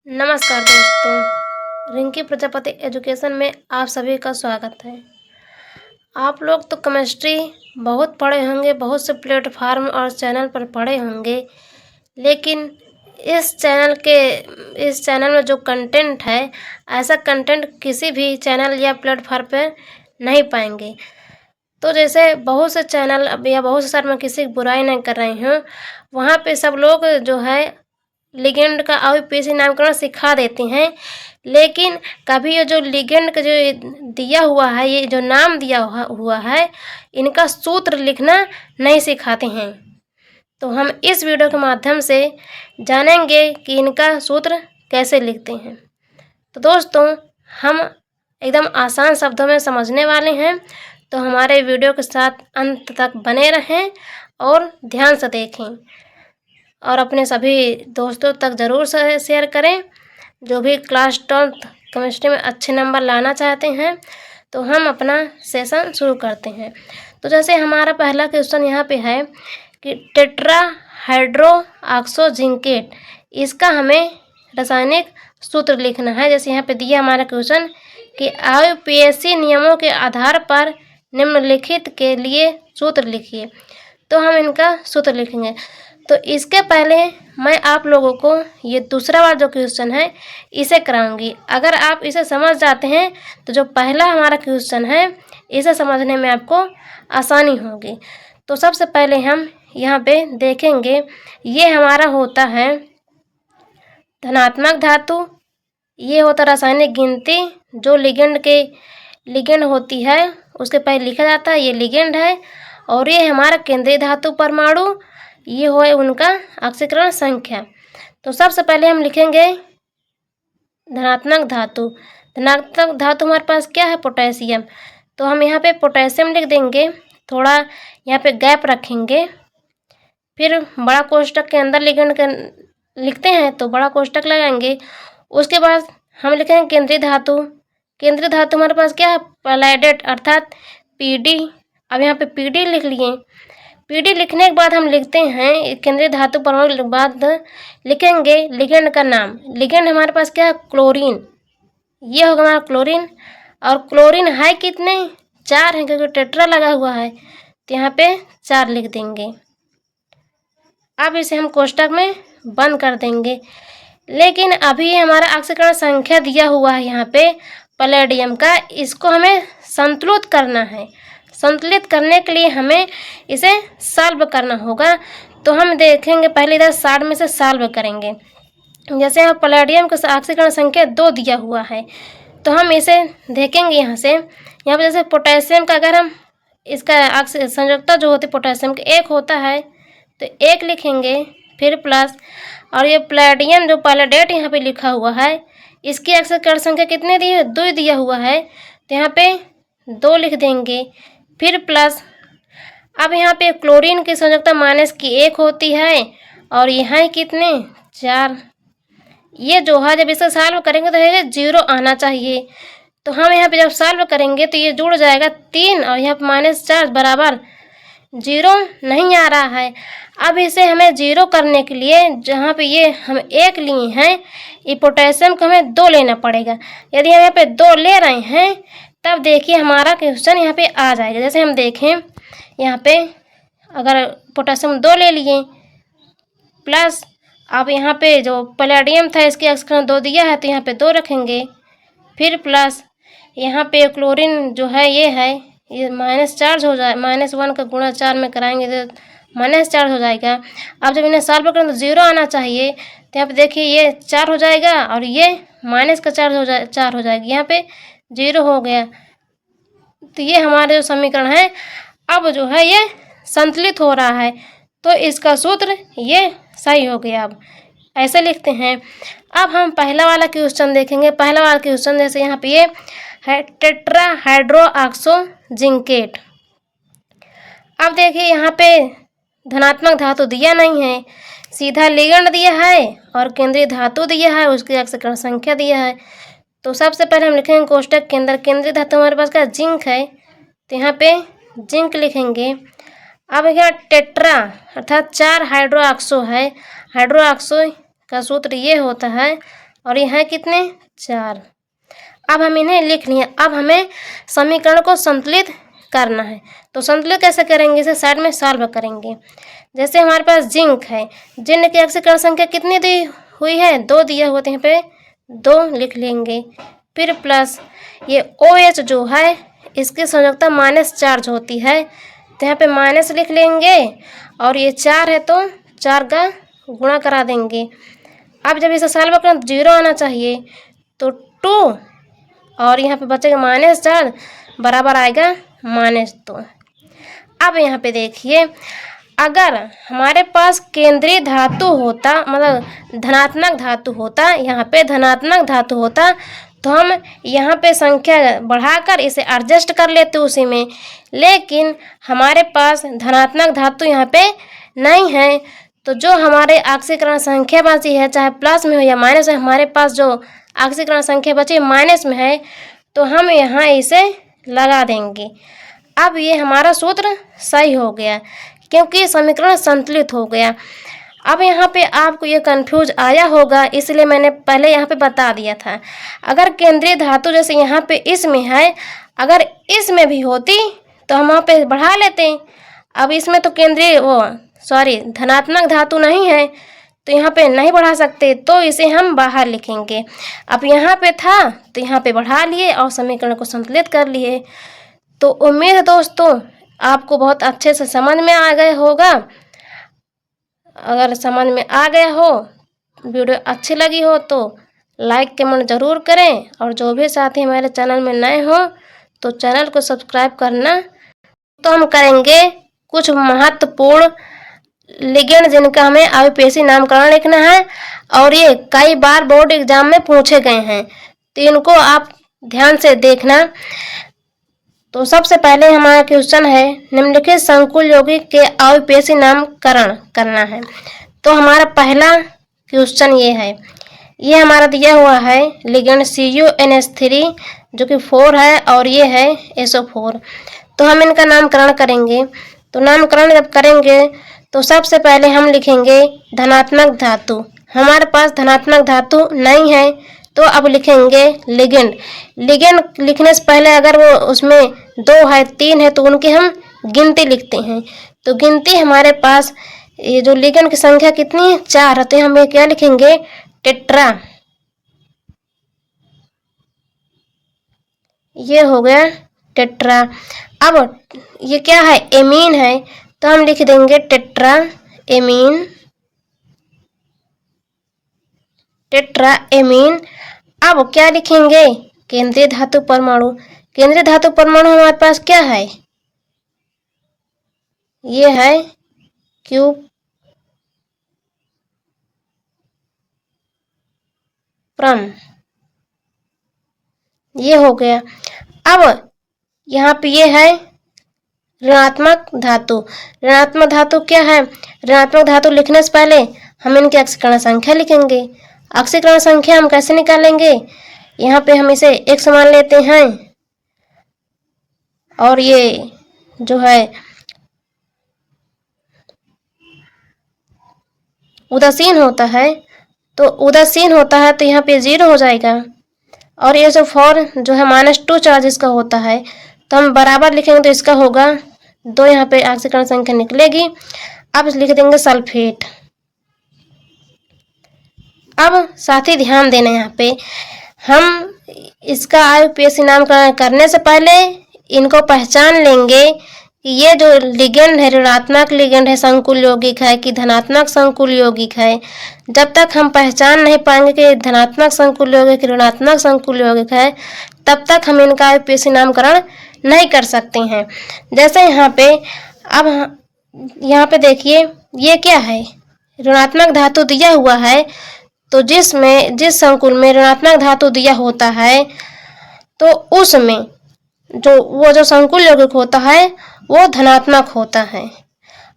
नमस्कार दोस्तों, रिंकी प्रजापति एजुकेशन में आप सभी का स्वागत है। आप लोग तो केमिस्ट्री बहुत पढ़े होंगे, बहुत से प्लेटफार्म और चैनल पर पढ़े होंगे, लेकिन इस चैनल में जो कंटेंट है, ऐसा कंटेंट किसी भी चैनल या प्लेटफार्म पर नहीं पाएंगे। तो जैसे बहुत से चैनल या बहुत से सर, मैं किसी की बुराई नहीं कर रही हूँ, वहाँ पे सब लोग जो है लिगेंड का IUPAC नामकरण सिखा देते हैं, लेकिन कभी ये जो लिगेंड का जो दिया हुआ है, ये जो नाम दिया हुआ है, इनका सूत्र लिखना नहीं सिखाते हैं। तो हम इस वीडियो के माध्यम से जानेंगे कि इनका सूत्र कैसे लिखते हैं। तो दोस्तों, हम एकदम आसान शब्दों में समझने वाले हैं, तो हमारे वीडियो के साथ अंत तक बने रहें और ध्यान से देखें और अपने सभी दोस्तों तक ज़रूर शेयर करें जो भी क्लास 12th केमिस्ट्री में अच्छे नंबर लाना चाहते हैं। तो हम अपना सेशन शुरू करते हैं। तो जैसे हमारा पहला क्वेश्चन यहाँ पे है कि टेट्रा हाइड्रो ऑक्सो जिंकेट, इसका हमें रासायनिक सूत्र लिखना है। जैसे यहाँ पे दिया हमारा क्वेश्चन कि IUPAC नियमों के आधार पर निम्नलिखित के लिए सूत्र लिखिए, तो हम इनका सूत्र लिखेंगे। तो इसके पहले मैं आप लोगों को ये दूसरा वाला जो क्वेश्चन है इसे कराऊंगी। अगर आप इसे समझ जाते हैं तो जो पहला हमारा क्वेश्चन है इसे समझने में आपको आसानी होगी। तो सबसे पहले हम यहाँ पे देखेंगे, ये हमारा होता है धनात्मक धातु, ये होता रासायनिक गिनती, जो लिगेंड होती है उसके पहले लिखा जाता है, ये लिगेंड है। और ये हमारा केंद्रीय धातु परमाणु, ये हो उनका ऑक्सीकरण संख्या। तो सबसे पहले हम लिखेंगे धनात्मक धातु। धनात्मक धातु हमारे पास क्या है? पोटेशियम। तो हम यहाँ पे पोटेशियम लिख देंगे, थोड़ा यहाँ पे गैप रखेंगे, फिर बड़ा कोष्टक के अंदर लिगेंड लिखते हैं तो बड़ा कोष्टक लगाएंगे। उसके बाद हम लिखेंगे केंद्रीय धातु। केंद्रीय धातु हमारे पास क्या है? पैलेडेट अर्थात PD। अब यहाँ पे PD लिख लिए। PD लिखने के बाद हम लिखते हैं केंद्रीय धातु परमाणु के बाद लिखेंगे लिगेंड का नाम। लिगेंड हमारे पास क्या है? क्लोरीन। ये होगा हमारा क्लोरीन। और क्लोरीन है कितने? 4 है, क्योंकि टेट्रा लगा हुआ है, तो यहाँ पे 4 लिख देंगे। अब इसे हम कोष्टक में बंद कर देंगे। लेकिन अभी हमारा ऑक्सीकरण संख्या दिया हुआ है यहाँ पे पैलेडियम का, इसको हमें संतुलित करना है। संतुलित करने के लिए हमें इसे सॉल्व करना होगा। तो हम देखेंगे पहले इधर 60 में से सॉल्व करेंगे। जैसे यहाँ पैलेडियम का ऑक्सीकरण संख्या 2 दिया हुआ है, तो हम इसे देखेंगे यहाँ से। यहाँ पर जैसे पोटेशियम का अगर हम इसका संयोजकता जो होती है पोटेशियम का 1 होता है, तो 1 लिखेंगे, फिर प्लस। और ये पैलेडियम जो पैलेडेट यहाँ पे लिखा हुआ है, इसकी ऑक्सीकरण संख्या कितने दी है? 2 दिया हुआ है, तो यहाँ पे 2 लिख देंगे, फिर प्लस। अब यहाँ पे क्लोरीन की संयोजकता -1 होती है, और यहाँ कितने? 4। ये जो है जब इसे सॉल्व करेंगे तो ये 0 आना चाहिए। तो हम यहाँ पे जब सॉल्व करेंगे तो ये जुड़ जाएगा 3, और यहाँ पे -4 बराबर 0 नहीं आ रहा है। अब इसे हमें 0 करने के लिए जहाँ पे ये हम 1 लिए हैं, ये पोटेशियम को हमें 2 लेना पड़ेगा। यदि हम यहाँ पे 2 ले रहे हैं, तब देखिए हमारा क्वेश्चन यहाँ पे आ जाएगा। जैसे हम देखें यहाँ पे अगर पोटेशियम 2 ले लिए प्लस, अब यहाँ पे जो पैलेडियम था इसकी ऑक्सीकरण 2 दिया है, तो यहाँ पे 2 रखेंगे, फिर प्लस। यहाँ पे क्लोरीन जो है ये है, ये -4 हो जाए, -1 का गुणा 4 में कराएंगे तो -4 हो जाएगा। अब जब इन्हें सॉल्व करें तो 0 आना चाहिए, तो यहाँ पे देखिए ये 4 हो जाएगा, और ये -4 हो जाएगी, यहाँ पे 0 हो गया। तो ये हमारे जो समीकरण है अब जो है ये संतुलित हो रहा है, तो इसका सूत्र ये सही हो गया। अब ऐसे लिखते हैं। अब हम पहला वाला क्वेश्चन देखेंगे। पहला वाला क्वेश्चन जैसे यहाँ पे ये है टेट्रा हाइड्रो ऑक्सो जिंकेट। अब देखिए यहाँ पे धनात्मक धातु दिया नहीं है, सीधा लिगेंड दिया है और केंद्रीय धातु दिया है, उसकी ऑक्सीकरण संख्या दिया है। तो सबसे पहले हम लिखेंगे कोष्टक के अंदर केंद्रीय धातु हमारे पास का जिंक है, तो यहाँ पे जिंक लिखेंगे। अब यहाँ टेट्रा अर्थात 4 हाइड्रो ऑक्सो है। हाइड्रो ऑक्सो का सूत्र ये होता है और ये हैं कितने 4। अब हम इन्हें लिख लिए। अब हमें समीकरण को संतुलित करना है। तो संतुलित कैसे करेंगे, इसे साइड में सॉल्व करेंगे। जैसे हमारे पास जिंक है, जिंक की ऑक्सीकरण संख्या कितनी दी हुई है, 2 दिया हुआ, तो यहाँ पे 2 लिख लेंगे। फिर प्लस ये OH जो है इसकी संयोजकता माइनस चार्ज होती है, तो यहाँ पे माइनस लिख लेंगे। और ये 4 है तो 4 का गुणा करा देंगे। अब जब इसे सॉल्व करें तो 0 आना चाहिए, तो 2 और यहाँ पे बचेगा माइनस 4 बराबर आएगा -2। अब यहाँ पे देखिए, अगर हमारे पास केंद्रीय धातु होता, मतलब धनात्मक धातु होता, यहाँ पे धनात्मक धातु होता, तो हम यहाँ पे संख्या बढ़ाकर इसे एडजस्ट कर लेते उसी में। लेकिन हमारे पास धनात्मक धातु यहाँ पे नहीं है, तो जो हमारे ऑक्सीकरण संख्या बची है, चाहे प्लस में हो या माइनस में, हमारे पास जो ऑक्सीकरण संख्या बची माइनस में है, तो हम यहाँ इसे लगा देंगे। अब ये हमारा सूत्र सही हो गया, क्योंकि समीकरण संतुलित हो गया। अब यहाँ पे आपको ये कंफ्यूज आया होगा, इसलिए मैंने पहले यहाँ पे बता दिया था। अगर केंद्रीय धातु जैसे यहाँ पे इसमें है, अगर इसमें भी होती तो हम वहाँ पे बढ़ा लेते। अब इसमें तो धनात्मक धातु नहीं है, तो यहाँ पे नहीं बढ़ा सकते, तो इसे हम बाहर लिखेंगे। अब यहाँ पे था तो यहाँ पे बढ़ा लिए और समीकरण को संतुलित कर लिए। तो उम्मीद है दोस्तों आपको बहुत अच्छे से समझ में आ गया होगा। अगर समझ में आ गया हो, वीडियो अच्छी लगी हो तो लाइक कमेंट ज़रूर करें, और जो भी साथी हमारे चैनल में नए हो तो चैनल को सब्सक्राइब करना। तो हम करेंगे कुछ महत्वपूर्ण लिगेंड जिनका हमें अविपेशी नामकरण लिखना है, और ये कई बार बोर्ड एग्जाम में पूछे गए हैं, तो इनको आप ध्यान से देखना। तो सबसे पहले हमारा क्वेश्चन है, निम्नलिखित संकुल यौगिक के अविपेशी नामकरण करना है। तो हमारा पहला क्वेश्चन ये है, ये हमारा दिया हुआ है लिगेंड CuNH3 जो कि 4 है, और ये है SO4। तो हम इनका नामकरण करेंगे। तो नामकरण जब करेंगे तो सबसे पहले हम लिखेंगे धनात्मक धातु। हमारे पास धनात्मक धातु नहीं है, तो अब लिखेंगे लिगेंड। लिगेंड लिखने से पहले अगर वो उसमें 2 है 3 है तो उनकी हम गिनती लिखते हैं। तो गिनती हमारे पास ये जो लिगेंड की संख्या कितनी है, 4 है, तो हम ये क्या लिखेंगे, टेट्रा। ये हो गया टेट्रा। अब ये क्या है, एमीन है, तो हम लिख देंगे टेट्रा एमीन, टेट्रा एमीन। अब क्या लिखेंगे, केंद्रीय धातु परमाणु। केंद्रीय धातु परमाणु हमारे पास क्या है, ये है क्यूप्रम, ये हो गया। अब यहाँ पे ये है ऋणात्मक धातु। ऋणात्मक धातु क्या है, ऋणात्मक धातु लिखने से पहले हम इनकी ऑक्सीकरण संख्या लिखेंगे। ऑक्सीकरण संख्या हम कैसे निकालेंगे, यहाँ पे हम इसे x मान लेते हैं, और ये जो है उदासीन होता है, तो उदासीन होता है तो यहाँ पे 0 हो जाएगा। और ये जो 4 जो है -2 चार्ज इसका होता है, तो हम बराबर लिखेंगे तो इसका होगा 2, यहाँ पे ऑक्सीकरण संख्या निकलेगी। अब लिख देंगे सल्फेट। अब साथी ध्यान देना, यहाँ पे हम इसका अविपेशी नामकरण करने से पहले इनको पहचान लेंगे कि ये जो लिगेंड है ऋणात्मक लिगेंड है, संकुल यौगिक है कि धनात्मक संकुल यौगिक है। जब तक हम पहचान नहीं पाएंगे कि धनात्मक संकुल यौगिक ऋणात्मक संकुल यौगिक है, तब तक हम इनका अविपेशी नामकरण नहीं कर सकते हैं। जैसे यहाँ पे, अब यहाँ पे देखिए ये क्या है, ऋणात्मक धातु दिया हुआ है, तो जिस संकुल में ऋणात्मक धातु दिया होता है, तो उसमें जो संकुल यौगिक होता है वो धनात्मक होता है,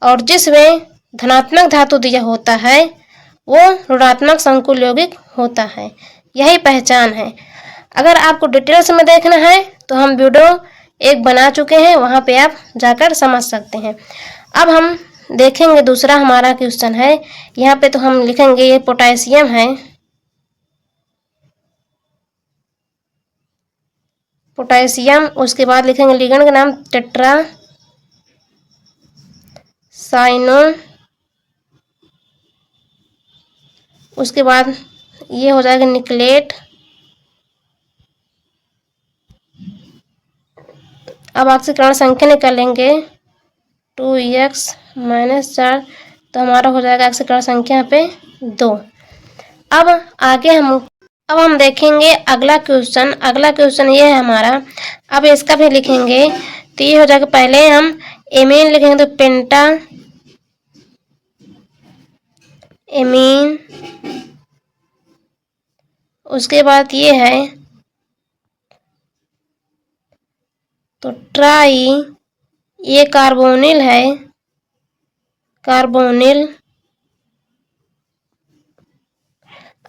और जिसमें धनात्मक धातु दिया होता है वो ऋणात्मक संकुल यौगिक होता है। यही पहचान है। अगर आपको डिटेल्स में देखना है तो हम वीडियो एक बना चुके हैं, वहाँ पे आप जाकर समझ सकते हैं। अब हम देखेंगे दूसरा हमारा क्वेश्चन है, यहाँ पे तो हम लिखेंगे ये पोटेशियम है, पोटेशियम। उसके बाद लिखेंगे लिगेंड का नाम टेट्रा साइनो। उसके बाद ये हो जाएगा निकलेट। अब ऑक्सीकरण संख्या निकालेंगे 2x-4, तो हमारा हो जाएगा ऑक्सीकरण संख्या यहाँ पे 2। अब हम देखेंगे अगला क्वेश्चन ये है हमारा। अब इसका भी लिखेंगे तो ये हो जाएगा, पहले हम एमीन लिखेंगे तो पेंटा एमीन। उसके बाद ये है तो ट्राई, ये कार्बोनिल है कार्बोनिल।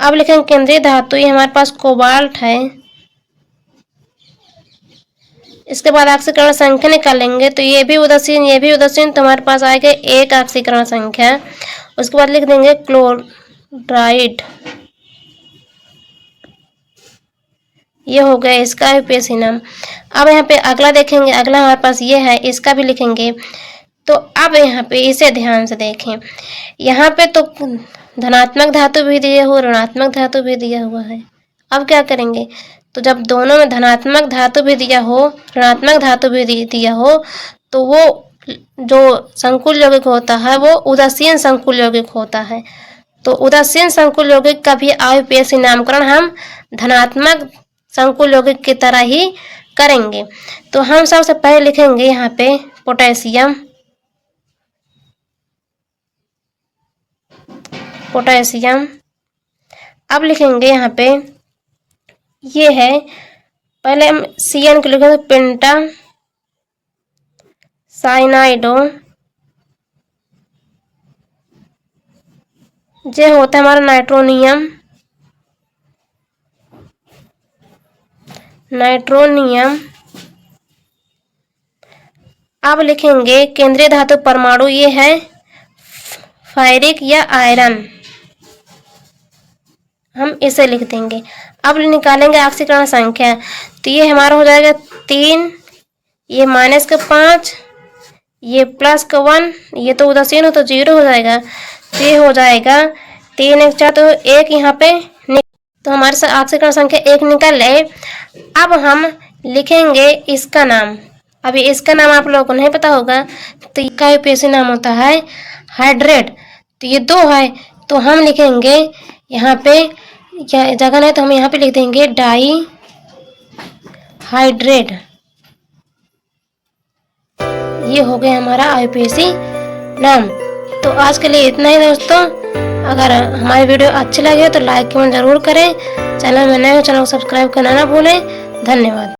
अब लिखेंगे केंद्रीय धातु, ये हमारे पास कोबाल्ट है। इसके बाद ऑक्सीकरण संख्या निकालेंगे तो ये भी उदासीन तो हमारे पास आएगा 1 ऑक्सीकरण संख्या। उसके बाद लिख देंगे क्लोराइड, ये हो गया इसका आईयूपीएसी नाम। अब यहाँ पे अगला देखेंगे, अगला हमारे पास ये है, इसका भी लिखेंगे। तो अब यहाँ पे इसे ध्यान से देखें, यहाँ पे तो धनात्मक धातु भी दिया हुआ, ऋणात्मक धातु भी दिया हुआ है। अब क्या करेंगे, तो जब दोनों में धनात्मक धातु भी दिया हो, ऋणात्मक धातु भी दिया हो, तो वो जो संकुल यौगिक होता है वो उदासीन संकुल यौगिक होता है। तो उदासीन संकुल यौगिक का भी आईयूपीएसी नामकरण हम धनात्मक संकुल यौगिक की तरह ही करेंगे। तो हम सबसे पहले लिखेंगे यहाँ पे पोटेशियम, अब लिखेंगे यहाँ पे ये है, पहले हम CN को लिखेंगे पेंटा साइनाइडो। ये होता है हमारा नाइट्रोनियम। अब लिखेंगे केंद्रीय धातु परमाणु, ये है फेरिक या आयरन, हम इसे लिख देंगे। अब निकालेंगे ऑक्सीकरण संख्या, तो ये हमारा हो जाएगा 3, ये -5, ये +1, ये तो उदासीन हो तो 0 हो जाएगा। तो ये हो जाएगा 3 1 4, तो 1 यहाँ पे, तो हमारे साथ ऑक्सीकरण संख्या 1 निकल है। अब हम लिखेंगे इसका नाम, अभी इसका नाम आप लोगों को नहीं पता होगा, तो इसका आईयूपीएसी नाम होता है हाइड्रेट। तो ये 2 है, तो हम लिखेंगे यहाँ पे, क्या जगह नहीं तो हम यहाँ पे लिख देंगे डाई हाइड्रेट। ये हो गया हमारा आईयूपीएसी नाम। तो आज के लिए इतना ही दोस्तों। अगर हमारी वीडियो अच्छी लगे तो लाइक कमेंट जरूर करें। चैनल में नए हो, चैनल को सब्सक्राइब करना ना भूलें। धन्यवाद।